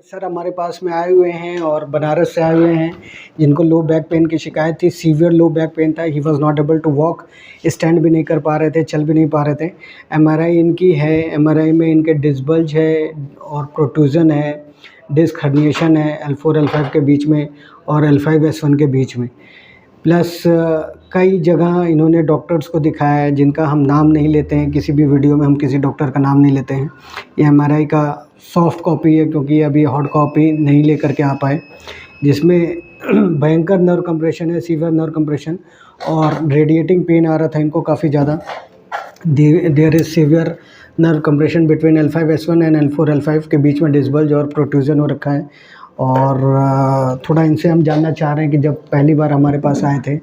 Sir हमारे पास में आए हुए हैं और बनारस से आए हुए हैं, जिनको लो बैक पेन की शिकायत थी। सीवियर लो बैक पेन था। He was not able to walk, stand भी नहीं कर पा रहे थे, चल भी नहीं पा रहे थे। एमआरआई इनकी है। एमआरआई में इनके डिस्क बल्ज है और प्रोट्रूजन है, डिस्क हर्निएशन है L4 L5 के बीच में और L5 S1 के बीच में। प्लस कई जगह इन्होंने डॉक्टर्स को दिखाया है, जिनका हम नाम नहीं लेते हैं। किसी भी वीडियो में हम किसी डॉक्टर का नाम नहीं लेते हैं। ये एमआरआई का सॉफ्ट कॉपी है, क्योंकि अभी हार्ड कॉपी नहीं लेकर के आ पाए, जिसमें भयंकर नर्व कंप्रेशन है, सीवियर नर्व कंप्रेशन और रेडिएटिंग पेन आ रहा था इनको काफ़ी ज़्यादा। There is severe nerve compression between L5 S1 and L4 L5 के बीच में डिस्क बल्ज और प्रोट्रूजन हो रखा है। और थोड़ा इनसे हम जानना चाह रहे हैं कि जब पहली बार हमारे पास आए थे,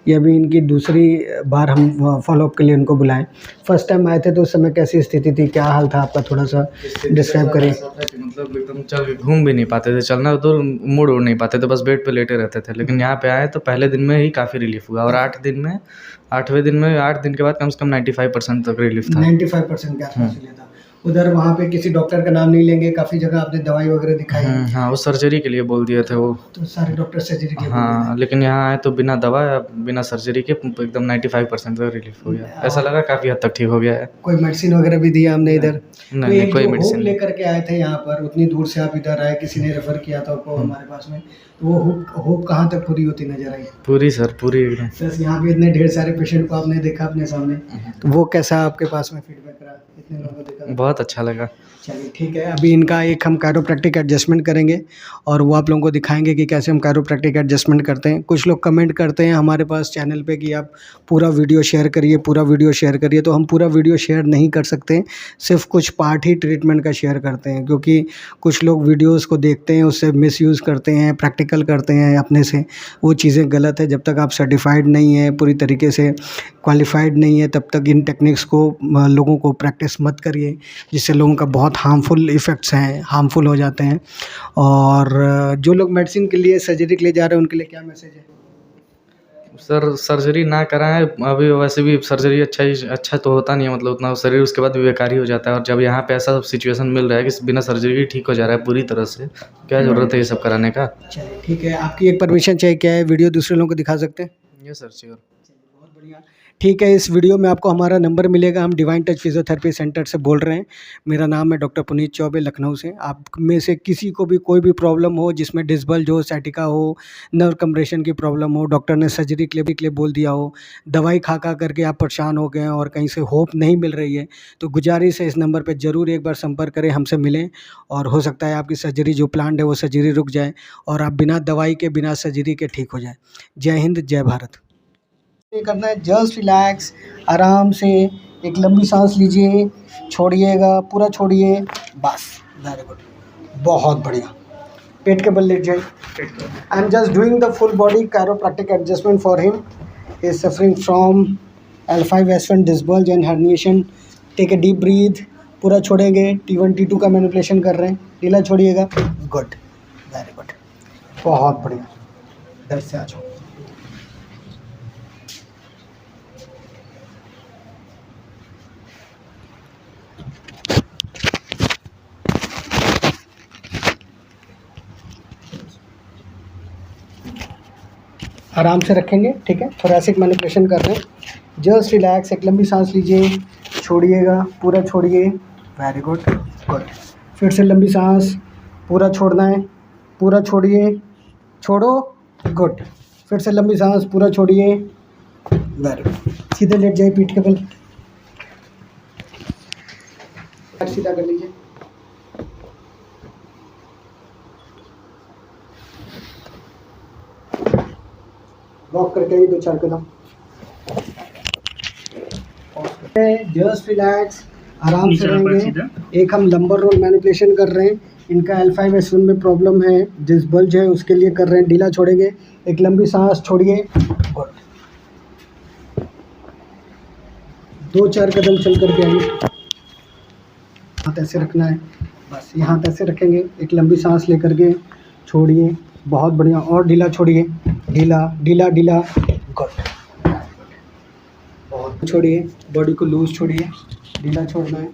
ये अभी इनकी दूसरी बार हम फॉलोअप के लिए उनको बुलाएं। फर्स्ट टाइम आए थे तो उस समय कैसी स्थिति थी, क्या हाल था आपका, थोड़ा सा डिस्क्राइब करें। मतलब एकदम चल के घूम भी नहीं पाते थे, चलना तो मुड़ उड़ नहीं पाते थे, बस बेड पे लेटे रहते थे। लेकिन यहाँ पे आए तो पहले दिन में ही काफ़ी रिलीफ हुआ और 8 दिन के बाद कम से कम 95% तक रिलीफ था। 95% के आसपास लिया था। उधर वहाँ पे किसी डॉक्टर का नाम नहीं लेंगे, काफ़ी जगह आपने दवाई वगैरह दिखाई। हाँ, वो सर्जरी के लिए बोल दिए थे वो। तो सारे डॉक्टर सर्जरी के लिए बोल हाँ, लेकिन यहाँ आए तो बिना दवा बिना सर्जरी के एकदम 95% तक रिलीफ हो गया। ऐसा लगा काफ़ी हद तक ठीक हो गया है। कोई मेडिसिन वगैरह भी दिया हमने इधर? नहीं, कोई मेडिसिन नहीं। लेकर के आए थे यहाँ पर, उतनी दूर से आप इधर आए, किसी ने रेफर किया था आपको हमारे पास में, तो वो होप कहाँ तक पूरी होती नजर आई? पूरी सर, पूरी एकदम। बस यहाँ पे इतने ढेर सारे पेशेंट को आपने देखा अपने सामने, तो वो कैसा आपके पास में फीडबैक रहा? इतने लोगों को देखा, बहुत अच्छा लगा। चलिए ठीक है। अभी इनका एक हम कायरोप्रैक्टिक एडजस्टमेंट करेंगे और वो आप लोगों को दिखाएंगे कि कैसे हम कायरोप्रैक्टिक एडजस्टमेंट करते हैं। कुछ लोग कमेंट करते हैं हमारे पास चैनल पे कि आप पूरा वीडियो शेयर करिए, पूरा वीडियो शेयर करिए, तो हम पूरा वीडियो शेयर नहीं कर सकते, सिर्फ कुछ पार्ट ही ट्रीटमेंट का शेयर करते हैं, क्योंकि कुछ लोग वीडियोज़ को देखते हैं, उससे मिसयूज़ करते हैं, प्रैक्टिकल करते हैं अपने से। वो चीज़ें गलत है। जब तक आप सर्टिफाइड नहीं है, पूरी तरीके से क्वालिफाइड नहीं है, तब तक इन टेक्निक्स को लोगों को प्रैक्टिस मत करिए, जिससे लोगों का बहुत हार्मफुल इफ़ेक्ट्स हैं, हार्मफुल हो जाते हैं। और जो लोग मेडिसिन के लिए, सर्जरी के लिए जा रहे हैं, उनके लिए क्या मैसेज है? सर, सर्जरी ना कराएं। अभी वैसे भी सर्जरी अच्छा तो होता नहीं है, मतलब उतना शरीर उसके बाद भी बेकार ही हो जाता है। और जब यहाँ पे ऐसा सिचुएशन मिल रहा है कि बिना सर्जरी के ठीक हो जा रहा है पूरी तरह से, क्या ज़रूरत है ये सब कराने का? चलिए ठीक है। आपकी एक परमिशन चाहिए, क्या है, वीडियो दूसरे लोगों को दिखा सकते हैं? ये सर, श्योर। बहुत बढ़िया। ठीक है, इस वीडियो में आपको हमारा नंबर मिलेगा। हम डिवाइन टच फिजियोथेरेपी सेंटर से बोल रहे हैं। मेरा नाम है डॉक्टर पुनीत चौबे, लखनऊ से। आप में से किसी को भी कोई भी प्रॉब्लम हो, जिसमें डिस्क बल्ज हो, सैटिका हो, नर्व कंप्रेशन की प्रॉब्लम हो, डॉक्टर ने सर्जरी के लिए बोल दिया हो, दवाई खा करके आप परेशान हो गए हैं और कहीं से होप नहीं मिल रही है, तो गुजारिश है इस नंबर पर ज़रूर एक बार संपर्क करें, हमसे मिलें। और हो सकता है आपकी सर्जरी जो प्लान्ड है वो सर्जरी रुक जाए और आप बिना दवाई के, बिना सर्जरी के ठीक हो जाए। जय हिंद, जय भारत। करना है, जस्ट रिलैक्स, आराम से एक लंबी सांस लीजिए, छोड़िएगा, पूरा छोड़िए, बस। वेरी गुड, बहुत बढ़िया। पेट के बल लेट जाइए। I am just doing the full body chiropractic adjustment for him. He is suffering from L5 S1 disc bulge and herniation. Take a deep breath, पूरा छोड़ेंगे। T1 T2 का मैनिपुलेशन कर रहे हैं, ढीला छोड़िएगा। गुड, वेरी गुड, बहुत बढ़िया। इधर से आ जाओ। आराम से रखेंगे, ठीक है। थोरैसिक मैनिपुलेशन कर रहे हैं। जस्ट रिलैक्स, एक लंबी सांस लीजिए, छोड़िएगा, पूरा छोड़िए। Very good, good. फिर से लंबी सांस, पूरा छोड़ना है, पूरा छोड़िए, छोड़ो, गुड। फिर से लंबी सांस, पूरा छोड़िए, वेरी गुड। सीधे लेट जाइए, पीठ के बल सीधा कर लीजिए। वॉक करके ही 2-4 कदम। जस्ट रिलैक्स, आराम से रहेंगे। एक हम लंबर रोल मैनिपुलेशन कर रहे हैं। इनका L5 S1 में प्रॉब्लम है, डिस्क बल्ज है, उसके लिए कर रहे हैं। ढीला छोड़ेंगे, एक लंबी सांस छोड़िए, गुड। 2-4 कदम चल करके आइए। हाथ ऐसे रखना है, बस ये हाथ ऐसे रखेंगे, एक लंबी सांस लेकर के छोड़िए, बहुत बढ़िया। और ढीला छोड़िए, ढीला ढीला ढीला, गुड। बहुत छोड़िए, बॉडी को लूज छोड़िए, ढीला छोड़ना है,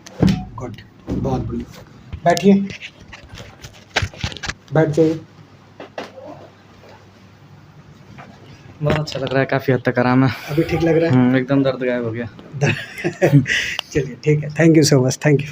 गुड, बहुत बढ़िया। बैठिए। बैठ जाइए। बहुत अच्छा लग रहा है, काफ़ी हद तक आराम है। अभी ठीक लग रहा है? एकदम दर्द गायब हो गया। चलिए ठीक है, thank you so much, thank you.